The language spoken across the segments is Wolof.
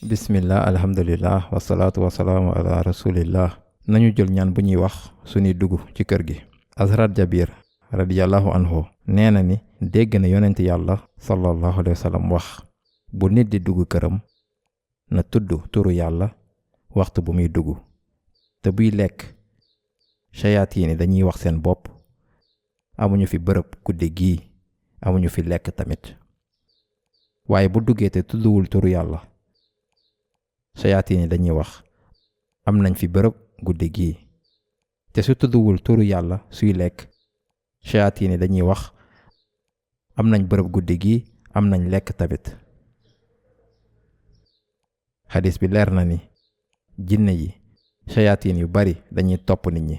bismillah alhamdulillah wasalaatu wasalaamu ala rasulillah. nañu jël ñaan bu ñuy wax suñuy dugg ci kër gi. Azrat Jabir radiyallahu anhu nee na ni dégg na yonent yàlla sallallahu alayhi wa sallam wax bu nit di dugg këram na tudd turu yàlla waxtu bu muy dugg te buy lekk shayatiin yi dañuy wax seen bopp amuñu fi bërëb guddi gii amuñu fi lekk tamit. waaye bu duggee te tudduwul turu yàlla shayatiin yi dañuy wax am nañ fi bërëb guddi gii te su tudduwul turu yàlla suy lekk shayatiin yi dañuy wax am nañ bërëb guddi gii am nañ lekk tamit. xadis bi leer na ni jinne yi shayatiin yu bari dañuy topp nit ñi.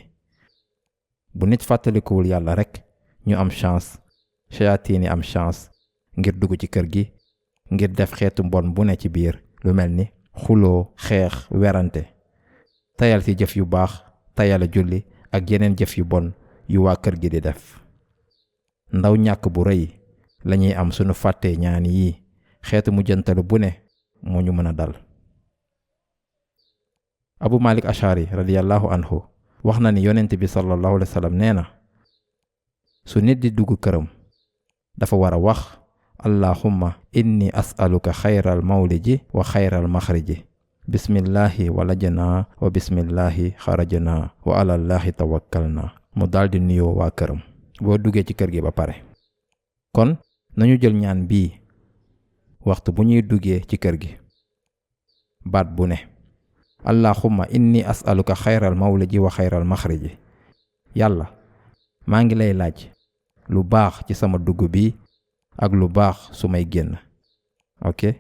bu nit fàttalikuwul yàlla rekk ñu am chance shayatiin yi am chance ngir dugg ci kër gi ngir def xeetu mbon bu ne ci biir lu mel ni xuloo xeex werante tayal ci jëf yu baax tayal julli ak yeneen jëf yu bon yu waa kër gi di def. ndaw ñàkk bu rëy lañuy am sunu fàttee ñaan yi xeetu mujjantalu bu ne moo ñu mën a dal. Abu Malik Ashari radiyallahu anhu wax na ni yonent bi sallallahu alayhi wa sallam nee na su nit di dugg këram dafa war a wax allahumma inni as'aluka xayral mawliji wa xayral maxriji bismillahi walajna wa bismillahi xarajna wa alallahi tawakkalna mu daldi nuyoo waa këram boo duggee ci kër gi ba pare. kon nañu jël ñaan bii waxtu bu ñuy duggee ci kër gi baat bu ne allahumma inni as'aluka xayral mawliji wa xayral maxriji. yàlla maa ngi lay laaj lu baax ci sama dugg bi ak lu baax su may génn. ok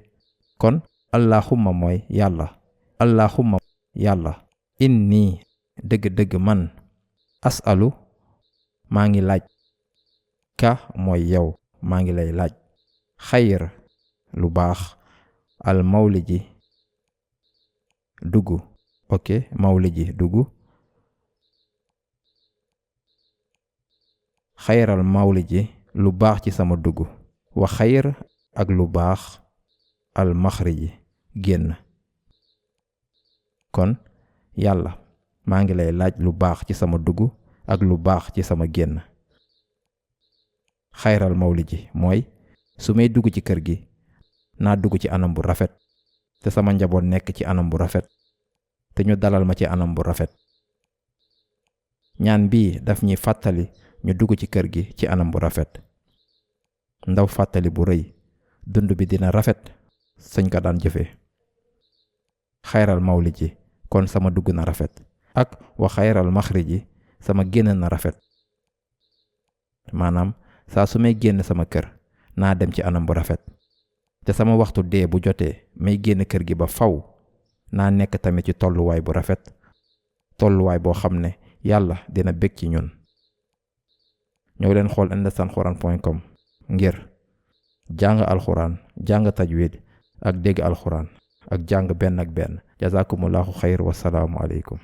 kon allahumma mooy yàlla allahumma yàlla inni dëgg-dëgg man as'alu maa ngi laaj ka mooy yow maa ngi lay laaj xayr lu baax al mawliji dugg. ok mawliji dugg xayral mawliji lu baax ci sama dugg wa xayr ak lu baax al maxriji génn. kon yàlla maa ngi lay laaj lu baax ci sama dugg ak lu baax ci sama génn. xayral mawliji mooy su may dugg ci kër gi naa dugg ci anam bu rafet te sama njaboot nekk ci anam bu rafet te ñu dalal ma ci anam bu rafet. ñaan bii daf ñuy fàttali ñu dugg ci kër gi ci anam bu rafet. ndaw fàttali bu rëy dund bi dina rafet suñ ko daan jëfee. xayral mawliji kon sama dugg na rafet ak wa xayral maxriji sama génn na rafet. maanaam saa su may génn sama kër naa dem ci anam bu rafet te sama waxtu dee bu jotee may génn kër gi ba faw naa nekk tamit ci tolluwaay bu rafet tolluwaay boo xam ne yàlla dina bég ci ñun. ñëw leen xool understandquran.com ngir jàng alxuraan jàng tajwid ak dégg alxuraan ak jàng benn ak benn. jazakumullahu xayr wasalaamu aleykum.